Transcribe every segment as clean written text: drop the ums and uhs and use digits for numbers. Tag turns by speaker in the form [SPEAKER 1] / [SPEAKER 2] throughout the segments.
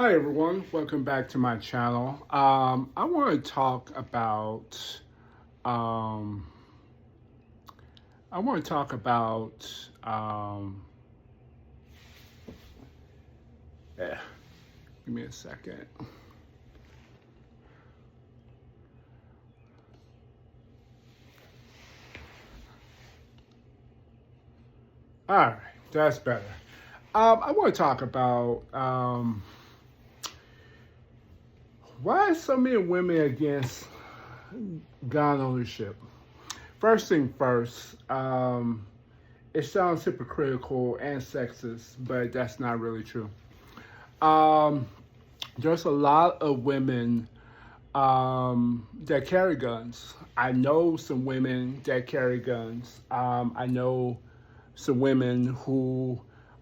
[SPEAKER 1] Hi everyone, welcome back to my channel. I want to talk about um, I want to talk about yeah, give me a second. All right, that's better. I want to talk about why so many women against gun ownership. First thing first, it sounds hypocritical and sexist, but that's not really true. Um, there's a lot of women that carry guns. I know some women that carry guns. I know some women who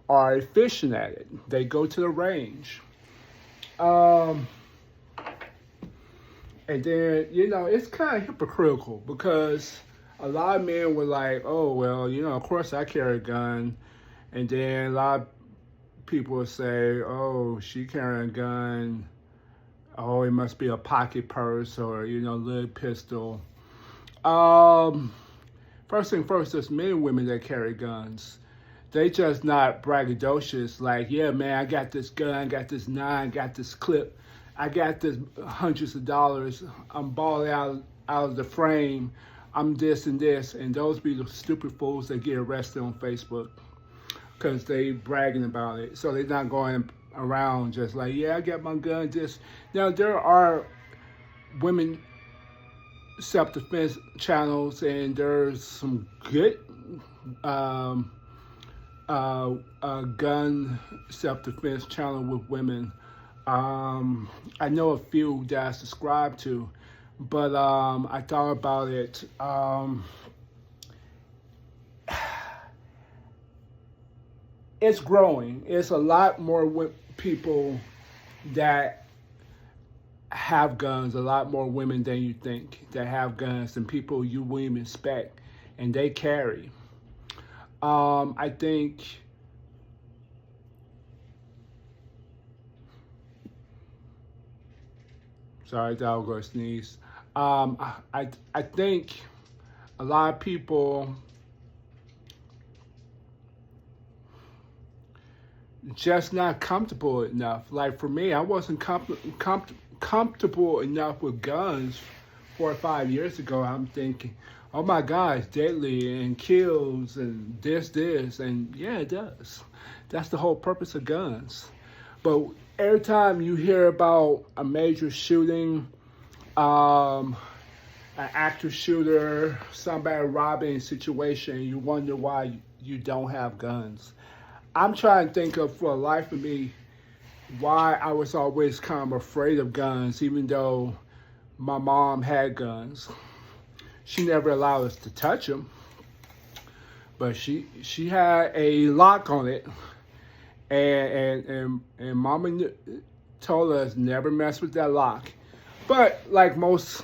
[SPEAKER 1] are efficient at it. They go to the range. Um, and then, it's kind of hypocritical because a lot of men were like, oh, well, of course I carry a gun. And then a lot of people would say, oh, she carrying a gun. Oh, it must be a pocket purse or, little pistol. Um, First thing first, there's many women that carry guns. They just not braggadocious, like, yeah, man, I got this gun, got this nine, got this clip, I got this hundreds of dollars, I'm balling out of the frame, I'm this and this. And those be the stupid fools that get arrested on Facebook because they bragging about it. So they're not going around just like, yeah, I got my gun, just. Now, there are women self-defense channels, and there's some good um, gun self-defense channel with women. I know a few that I subscribe to, but I thought about it. It's growing. It's a lot more people that have guns, a lot more women than you think that have guns, and people you wouldn't even expect, and they carry. I think sorry, that was going to sneeze. I think a lot of people just not comfortable enough. Like for me, I wasn't comfortable enough with guns 4 or 5 years ago. I'm thinking, oh my God, it's deadly and kills and this. And yeah, it does. That's the whole purpose of guns. But every time you hear about a major shooting, an active shooter, somebody robbing situation, you wonder why you don't have guns. I'm trying to think of, for the life of me, why I was always kind of afraid of guns, even though my mom had guns. She never allowed us to touch them, but she had a lock on it, and Mama told us never mess with that lock. But like most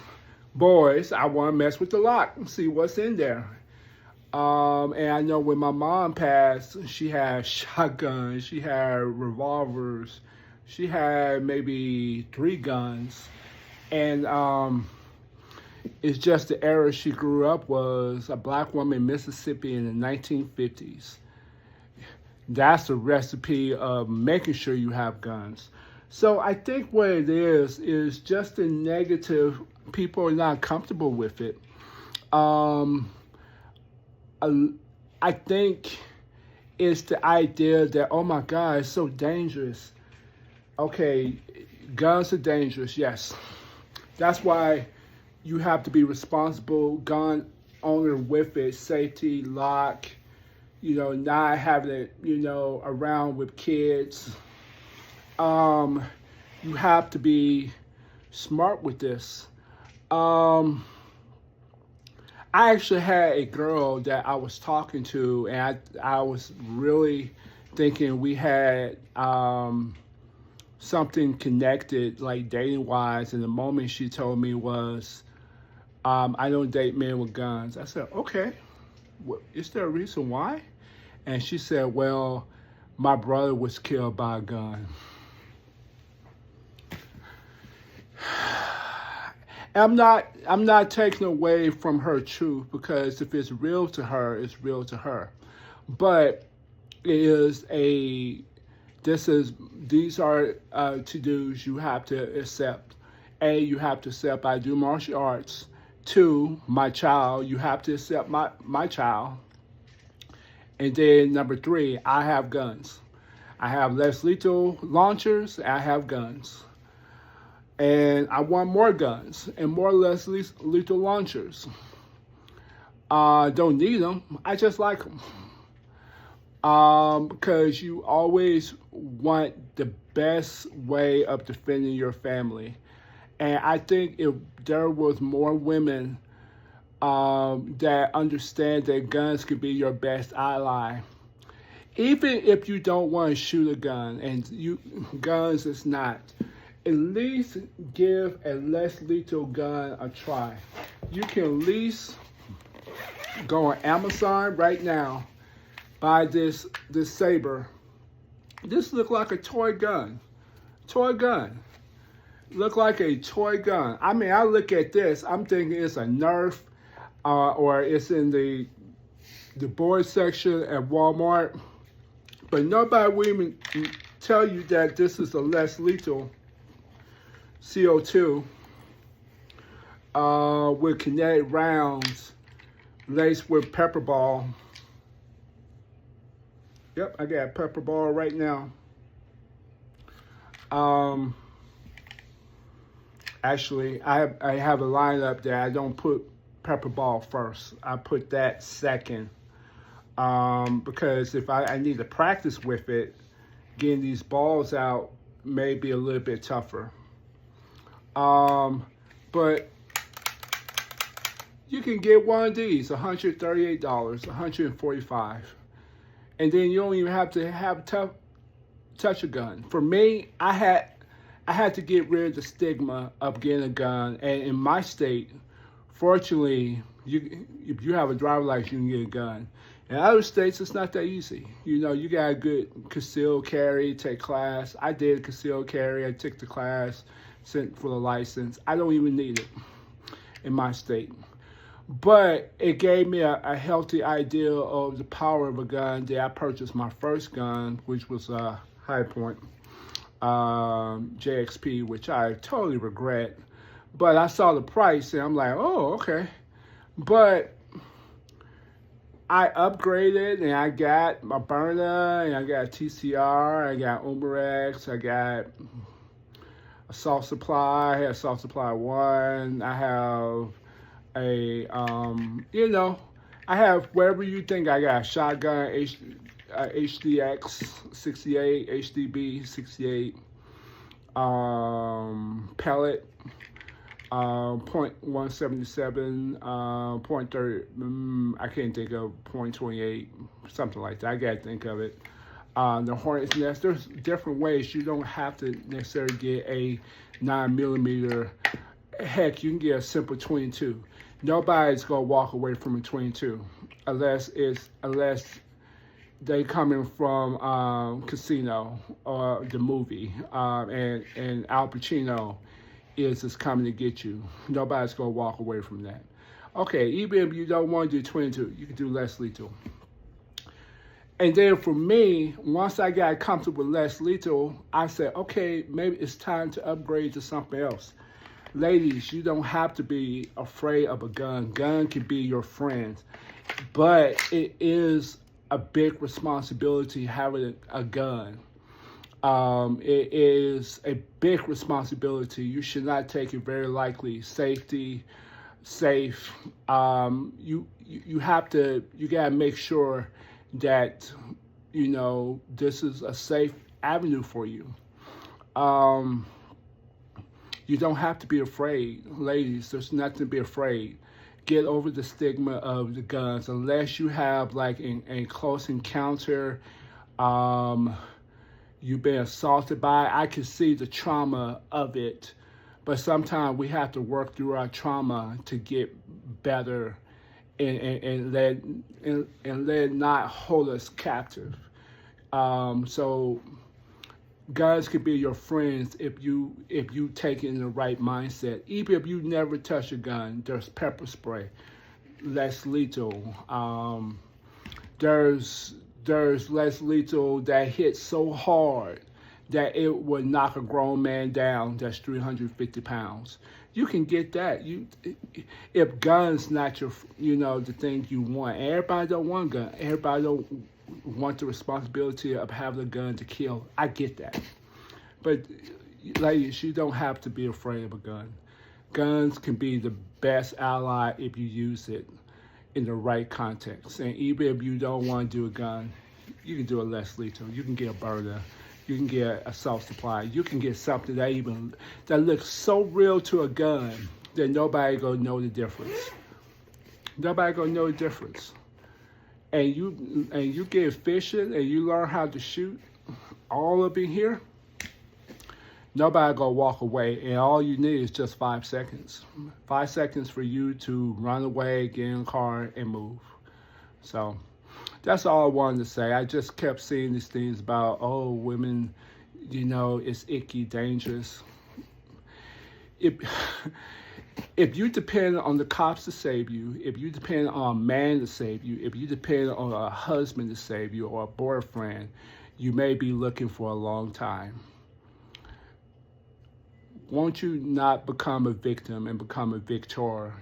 [SPEAKER 1] boys, I want to mess with the lock and see what's in there. And I know when my mom passed, she had shotguns, she had revolvers, she had maybe 3 guns. And it's just the era she grew up was a black woman in Mississippi in the 1950s. That's the recipe of making sure you have guns. So I think what it is just the negative. People are not comfortable with it. Um, I think it's the idea that, oh my God, it's so dangerous. Okay, guns are dangerous, yes. That's why you have to be responsible gun owner with it, safety, lock, not having it, around with kids. You have to be smart with this. I actually had a girl that I was talking to, and I was really thinking we had something connected, like dating wise. And the moment she told me was, I don't date men with guns. I said, okay, is there a reason why? And she said, well, my brother was killed by a gun. I'm not taking away from her truth, because if it's real to her, it's real to her. But it is a this is these are to dos you have to accept. A, you have to accept I do martial arts. Two, my child, you have to accept my child. And then number three, I have guns. I have less lethal launchers. I have guns. And I want more guns and more less lethal launchers. Don't need them. I just like them. Because you always want the best way of defending your family. And I think if there was more women that understand that guns could be your best ally, even if you don't want to shoot a gun, and guns is not, at least give a less lethal gun a try. You can at least go on Amazon right now, buy this saber. This look like a toy gun. Look like a toy gun. I mean, I look at this, I'm thinking it's a Nerf, or it's in the boys section at Walmart. But nobody will even tell you that this is a less lethal CO2 with kinetic rounds laced with pepper ball. Yep, I got pepper ball right now. Actually, I have a lineup that I don't put pepper ball first. I put that second. Because if I need to practice with it, getting these balls out may be a little bit tougher. But you can get one of these, $138, $145. And then you don't even have to touch a gun. For me, I had to get rid of the stigma of getting a gun. And in my state, fortunately, if you have a driver's license, you can get a gun. In other states, it's not that easy. You know, you got a good concealed carry, take class. I did concealed carry. I took the class, sent for the license. I don't even need it in my state. But it gave me a healthy idea of the power of a gun. That I purchased my first gun, which was a High Point JXP, which I totally regret. But I saw the price and I'm like, oh, okay. But I upgraded and I got my burner and I got TCR, I got Umarex, I got Assault Supply, I have Assault Supply 1, I have a, I have wherever you think I got, shotgun, HDX 68, HDB 68, pellet, .177, .30, I can't think of, .28, something like that. I gotta think of it. The Hornet's Nest, there's different ways. You don't have to necessarily get a 9mm. Heck, you can get a simple 22. Nobody's gonna walk away from a 22 unless they coming from Casino or the movie, and Al Pacino is coming to get you. Nobody's gonna walk away from that. Okay, even if you don't want to do 22, you can do less lethal. And then for me, once I got comfortable with less lethal, I said, okay, maybe it's time to upgrade to something else. Ladies, you don't have to be afraid of a gun. Gun can be your friend, but it is a big responsibility having a gun. It is a big responsibility. You should not take it very lightly. Safe. You gotta make sure that, this is a safe avenue for you. You don't have to be afraid. Ladies, there's nothing to be afraid. Get over the stigma of the guns, unless you have like a close encounter, you've been assaulted by it. I can see the trauma of it, but sometimes we have to work through our trauma to get better and let it not hold us captive. So Guns can be your friends if you take it in the right mindset. Even if you never touch a gun, there's pepper spray, less lethal. There's less lethal that hits so hard that it would knock a grown man down that's 350 pounds. You can get that. If guns not your, the thing you want. Everybody don't want a gun. Everybody don't want the responsibility of having a gun to kill. I get that. But ladies, you don't have to be afraid of a gun. Guns can be the best ally if you use it in the right context. And even if you don't want to do a gun, you can do a less lethal. You can get a burner. You can get a self-supply. You can get something that looks so real to a gun that nobody gonna know the difference. Nobody gonna know the difference. And you get efficient and you learn how to shoot all up in here. Nobody gonna walk away, and all you need is just 5 seconds. 5 seconds for you to run away, get in a car, and move. So that's all I wanted to say. I just kept seeing these things about, oh, women, it's icky, dangerous. If you depend on the cops to save you, if you depend on a man to save you, if you depend on a husband to save you or a boyfriend, you may be looking for a long time. Won't you not become a victim and become a victor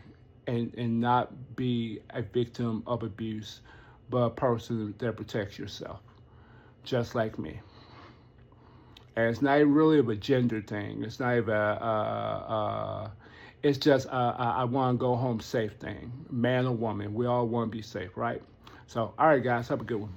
[SPEAKER 1] and not be a victim of abuse, but a person that protects yourself, just like me? And it's not really of a gender thing. It's not even it's just I want to go home safe thing. Man or woman, we all want to be safe, right? So, all right, guys, have a good one.